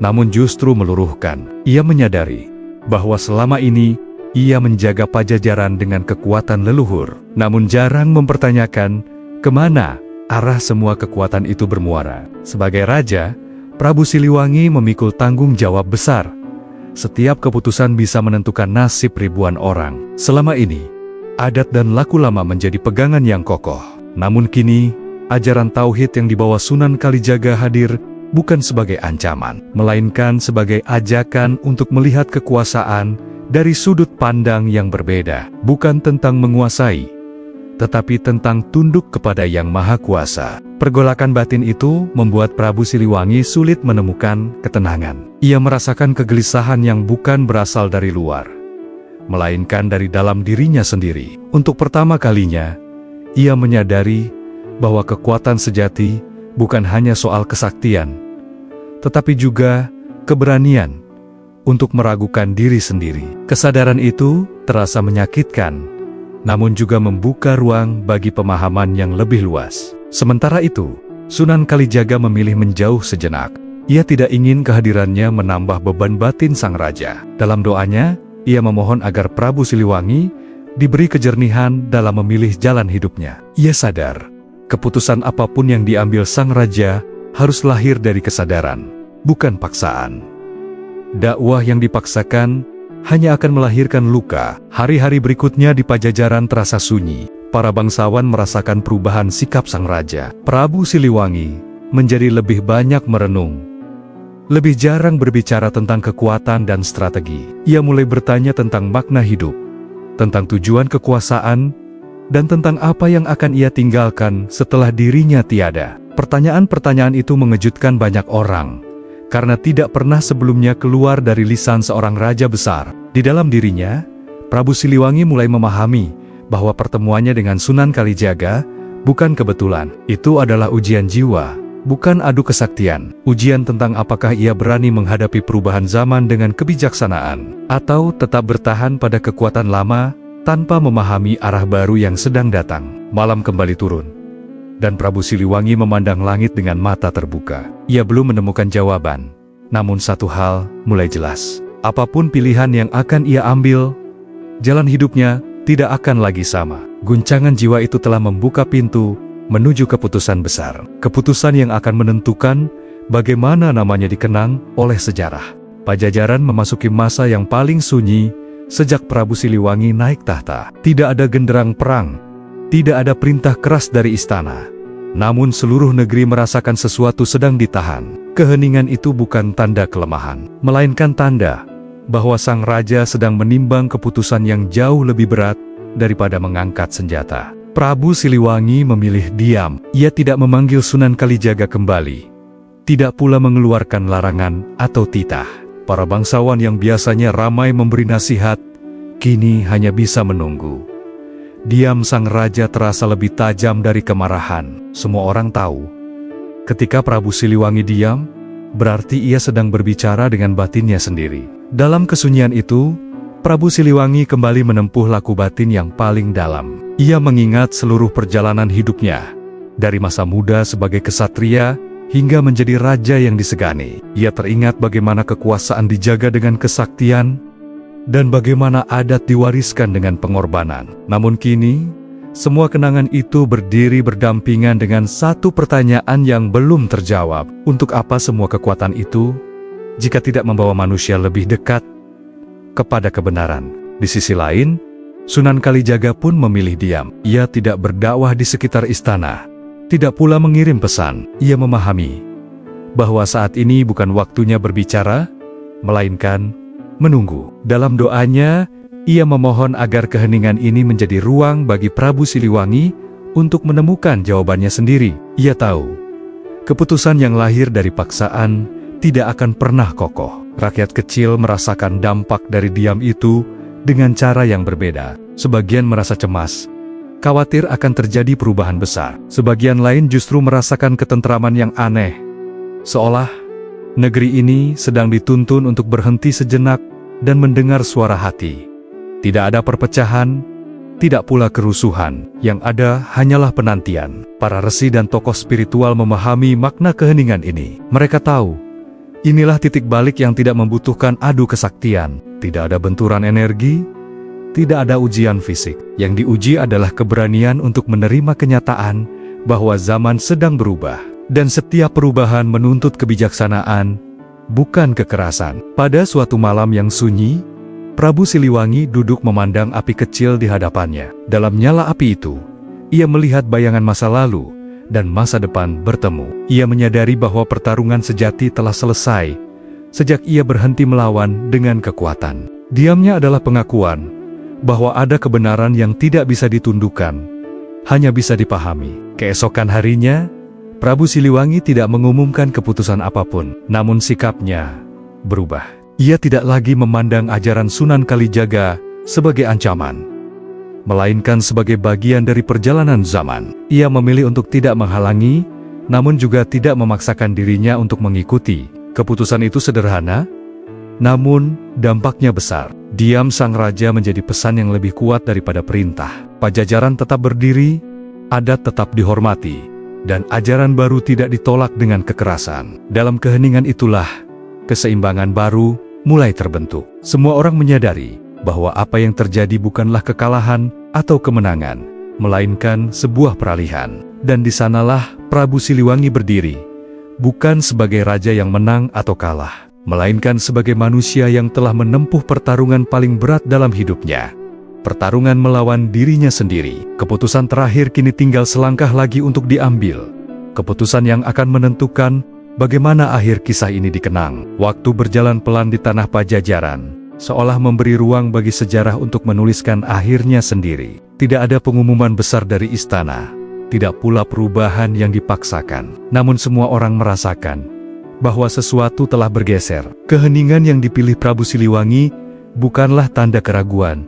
namun justru meluruhkan. Ia menyadari bahwa selama ini ia menjaga Pajajaran dengan kekuatan leluhur, namun jarang mempertanyakan kemana arah semua kekuatan itu bermuara. Sebagai raja, Prabu Siliwangi memikul tanggung jawab besar. Setiap keputusan bisa menentukan nasib ribuan orang. Selama ini, adat dan laku lama menjadi pegangan yang kokoh. Namun kini, ajaran tauhid yang dibawa Sunan Kalijaga hadir bukan sebagai ancaman, melainkan sebagai ajakan untuk melihat kekuasaan dari sudut pandang yang berbeda. Bukan tentang menguasai, tetapi tentang tunduk kepada Yang Maha Kuasa. Pergolakan batin itu membuat Prabu Siliwangi sulit menemukan ketenangan. Ia merasakan kegelisahan yang bukan berasal dari luar, melainkan dari dalam dirinya sendiri. Untuk pertama kalinya, ia menyadari bahwa kekuatan sejati bukan hanya soal kesaktian, tetapi juga keberanian untuk meragukan diri sendiri. Kesadaran itu terasa menyakitkan, namun juga membuka ruang bagi pemahaman yang lebih luas. Sementara itu, Sunan Kalijaga memilih menjauh sejenak. Ia tidak ingin kehadirannya menambah beban batin sang raja. Dalam doanya, ia memohon agar Prabu Siliwangi diberi kejernihan dalam memilih jalan hidupnya. Ia sadar, keputusan apapun yang diambil sang raja harus lahir dari kesadaran, bukan paksaan. Dakwah yang dipaksakan hanya akan melahirkan luka. Hari-hari berikutnya di Pajajaran terasa sunyi. Para bangsawan merasakan perubahan sikap sang raja. Prabu Siliwangi menjadi lebih banyak merenung, lebih jarang berbicara tentang kekuatan dan strategi. Ia mulai bertanya tentang makna hidup, tentang tujuan kekuasaan, dan tentang apa yang akan ia tinggalkan setelah dirinya tiada. Pertanyaan-pertanyaan itu mengejutkan banyak orang, karena tidak pernah sebelumnya keluar dari lisan seorang raja besar. Di dalam dirinya, Prabu Siliwangi mulai memahami bahwa pertemuannya dengan Sunan Kalijaga bukan kebetulan. Itu adalah ujian jiwa, bukan adu kesaktian. Ujian tentang apakah ia berani menghadapi perubahan zaman dengan kebijaksanaan, atau tetap bertahan pada kekuatan lama tanpa memahami arah baru yang sedang datang. Malam kembali turun, dan Prabu Siliwangi memandang langit dengan mata terbuka. Ia belum menemukan jawaban, namun satu hal mulai jelas. Apapun pilihan yang akan ia ambil, jalan hidupnya tidak akan lagi sama. Guncangan jiwa itu telah membuka pintu menuju keputusan besar. Keputusan yang akan menentukan bagaimana namanya dikenang oleh sejarah. Pajajaran memasuki masa yang paling sunyi sejak Prabu Siliwangi naik tahta. Tidak ada genderang perang, tidak ada perintah keras dari istana. Namun seluruh negeri merasakan sesuatu sedang ditahan. Keheningan itu bukan tanda kelemahan, melainkan tanda bahwa sang raja sedang menimbang keputusan yang jauh lebih berat daripada mengangkat senjata. Prabu Siliwangi memilih diam. Ia tidak memanggil Sunan Kalijaga kembali, tidak pula mengeluarkan larangan atau titah. Para bangsawan yang biasanya ramai memberi nasihat, kini hanya bisa menunggu. Diam sang raja terasa lebih tajam dari kemarahan. Semua orang tahu, ketika Prabu Siliwangi diam, berarti ia sedang berbicara dengan batinnya sendiri. Dalam kesunyian itu, Prabu Siliwangi kembali menempuh laku batin yang paling dalam. Ia mengingat seluruh perjalanan hidupnya, dari masa muda sebagai kesatria hingga menjadi raja yang disegani. Ia teringat bagaimana kekuasaan dijaga dengan kesaktian, dan bagaimana adat diwariskan dengan pengorbanan. Namun kini, semua kenangan itu berdiri berdampingan dengan satu pertanyaan yang belum terjawab. Untuk apa semua kekuatan itu, jika tidak membawa manusia lebih dekat kepada kebenaran? Di sisi lain, Sunan Kalijaga pun memilih diam. Ia tidak berdakwah di sekitar istana, tidak pula mengirim pesan. Ia memahami bahwa saat ini bukan waktunya berbicara, melainkan menunggu. Dalam doanya, ia memohon agar keheningan ini menjadi ruang bagi Prabu Siliwangi untuk menemukan jawabannya sendiri. Ia tahu, keputusan yang lahir dari paksaan tidak akan pernah kokoh. Rakyat kecil merasakan dampak dari diam itu dengan cara yang berbeda. Sebagian merasa cemas, khawatir akan terjadi perubahan besar. Sebagian lain justru merasakan ketentraman yang aneh, seolah negeri ini sedang dituntun untuk berhenti sejenak dan mendengar suara hati. Tidak ada perpecahan, tidak pula kerusuhan. Yang ada hanyalah penantian. Para resi dan tokoh spiritual memahami makna keheningan ini. Mereka tahu, inilah titik balik yang tidak membutuhkan adu kesaktian. Tidak ada benturan energi, tidak ada ujian fisik. Yang diuji adalah keberanian untuk menerima kenyataan bahwa zaman sedang berubah. Dan setiap perubahan menuntut kebijaksanaan, bukan kekerasan. Pada suatu malam yang sunyi, Prabu Siliwangi duduk memandang api kecil di hadapannya. Dalam nyala api itu, ia melihat bayangan masa lalu dan masa depan bertemu. Ia menyadari bahwa pertarungan sejati telah selesai sejak ia berhenti melawan dengan kekuatan. Diamnya adalah pengakuan bahwa ada kebenaran yang tidak bisa ditundukkan, hanya bisa dipahami. Keesokan harinya, Prabu Siliwangi tidak mengumumkan keputusan apapun, namun sikapnya berubah. Ia tidak lagi memandang ajaran Sunan Kalijaga sebagai ancaman, melainkan sebagai bagian dari perjalanan zaman. Ia memilih untuk tidak menghalangi, namun juga tidak memaksakan dirinya untuk mengikuti. Keputusan itu sederhana, namun dampaknya besar. Diam sang raja menjadi pesan yang lebih kuat daripada perintah. Pajajaran tetap berdiri, adat tetap dihormati, dan ajaran baru tidak ditolak dengan kekerasan. Dalam keheningan itulah, keseimbangan baru mulai terbentuk. Semua orang menyadari bahwa apa yang terjadi bukanlah kekalahan atau kemenangan, melainkan sebuah peralihan. Dan di sanalah Prabu Siliwangi berdiri, bukan sebagai raja yang menang atau kalah, melainkan sebagai manusia yang telah menempuh pertarungan paling berat dalam hidupnya. Pertarungan melawan dirinya sendiri. Keputusan terakhir kini tinggal selangkah lagi untuk diambil. Keputusan yang akan menentukan bagaimana akhir kisah ini dikenang. Waktu berjalan pelan di tanah Pajajaran, seolah memberi ruang bagi sejarah untuk menuliskan akhirnya sendiri. Tidak ada pengumuman besar dari istana, tidak pula perubahan yang dipaksakan. Namun semua orang merasakan bahwa sesuatu telah bergeser. Keheningan yang dipilih Prabu Siliwangi bukanlah tanda keraguan,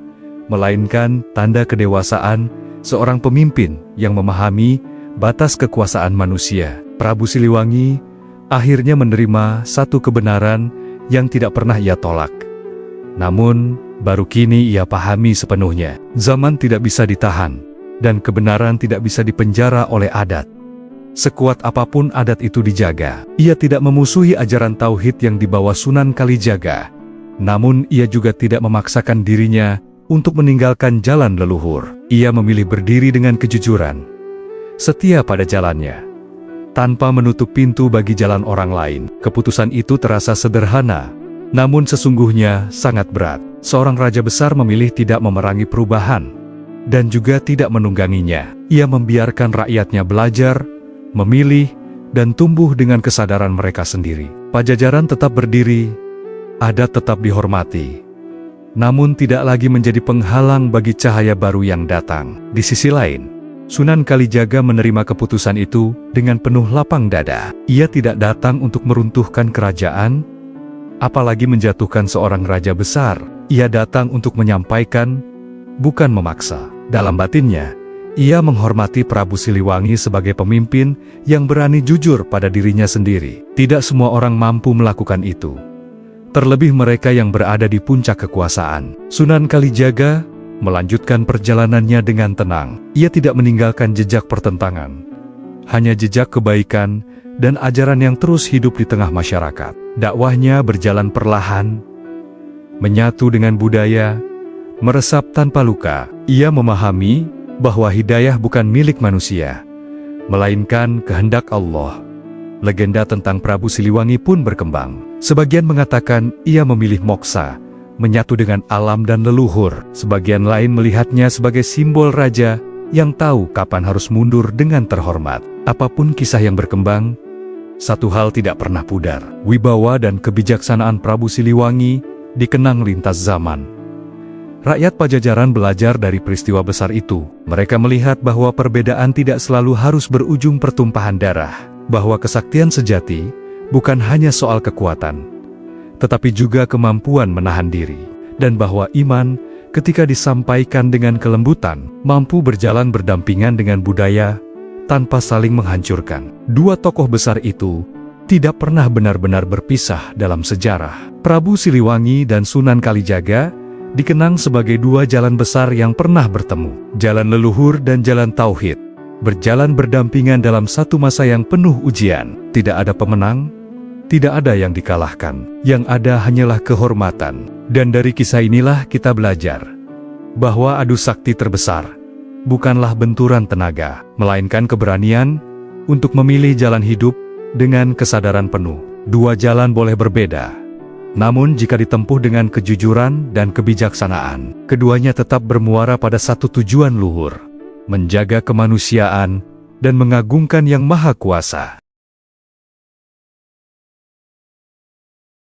melainkan tanda kedewasaan seorang pemimpin yang memahami batas kekuasaan manusia. Prabu Siliwangi akhirnya menerima satu kebenaran yang tidak pernah ia tolak. Namun, baru kini ia pahami sepenuhnya. Zaman tidak bisa ditahan, dan kebenaran tidak bisa dipenjara oleh adat. Sekuat apapun adat itu dijaga. Ia tidak memusuhi ajaran tauhid yang dibawa Sunan Kalijaga. Namun ia juga tidak memaksakan dirinya untuk meninggalkan jalan leluhur. Ia memilih berdiri dengan kejujuran, setia pada jalannya, tanpa menutup pintu bagi jalan orang lain. Keputusan itu terasa sederhana, namun sesungguhnya sangat berat. Seorang raja besar memilih tidak memerangi perubahan, dan juga tidak menungganginya. Ia membiarkan rakyatnya belajar, memilih, dan tumbuh dengan kesadaran mereka sendiri. Pajajaran tetap berdiri, adat tetap dihormati, namun tidak lagi menjadi penghalang bagi cahaya baru yang datang. Di sisi lain, Sunan Kalijaga menerima keputusan itu dengan penuh lapang dada. Ia tidak datang untuk meruntuhkan kerajaan, apalagi menjatuhkan seorang raja besar. Ia datang untuk menyampaikan, bukan memaksa. Dalam batinnya, ia menghormati Prabu Siliwangi sebagai pemimpin yang berani jujur pada dirinya sendiri. Tidak semua orang mampu melakukan itu, terlebih mereka yang berada di puncak kekuasaan. Sunan Kalijaga melanjutkan perjalanannya dengan tenang. Ia tidak meninggalkan jejak pertentangan, hanya jejak kebaikan dan ajaran yang terus hidup di tengah masyarakat. Dakwahnya berjalan perlahan, menyatu dengan budaya, meresap tanpa luka. Ia memahami bahwa hidayah bukan milik manusia, melainkan kehendak Allah. Legenda tentang Prabu Siliwangi pun berkembang. Sebagian mengatakan ia memilih moksa, menyatu dengan alam dan leluhur. Sebagian lain melihatnya sebagai simbol raja yang tahu kapan harus mundur dengan terhormat. Apapun kisah yang berkembang, satu hal tidak pernah pudar. Wibawa dan kebijaksanaan Prabu Siliwangi dikenang lintas zaman. Rakyat Pajajaran belajar dari peristiwa besar itu. Mereka melihat bahwa perbedaan tidak selalu harus berujung pertumpahan darah, bahwa kesaktian sejati bukan hanya soal kekuatan, tetapi juga kemampuan menahan diri, dan bahwa iman, ketika disampaikan dengan kelembutan, mampu berjalan berdampingan dengan budaya tanpa saling menghancurkan. Dua tokoh besar itu tidak pernah benar-benar berpisah dalam sejarah. Prabu Siliwangi dan Sunan Kalijaga dikenang sebagai dua jalan besar yang pernah bertemu. Jalan leluhur dan jalan tauhid berjalan berdampingan dalam satu masa yang penuh ujian. Tidak ada pemenang, tidak ada yang dikalahkan. Yang ada hanyalah kehormatan. Dan dari kisah inilah kita belajar bahwa adu sakti terbesar bukanlah benturan tenaga, melainkan keberanian untuk memilih jalan hidup dengan kesadaran penuh. Dua jalan boleh berbeda, namun jika ditempuh dengan kejujuran dan kebijaksanaan, keduanya tetap bermuara pada satu tujuan luhur: menjaga kemanusiaan dan mengagungkan Yang Maha Kuasa.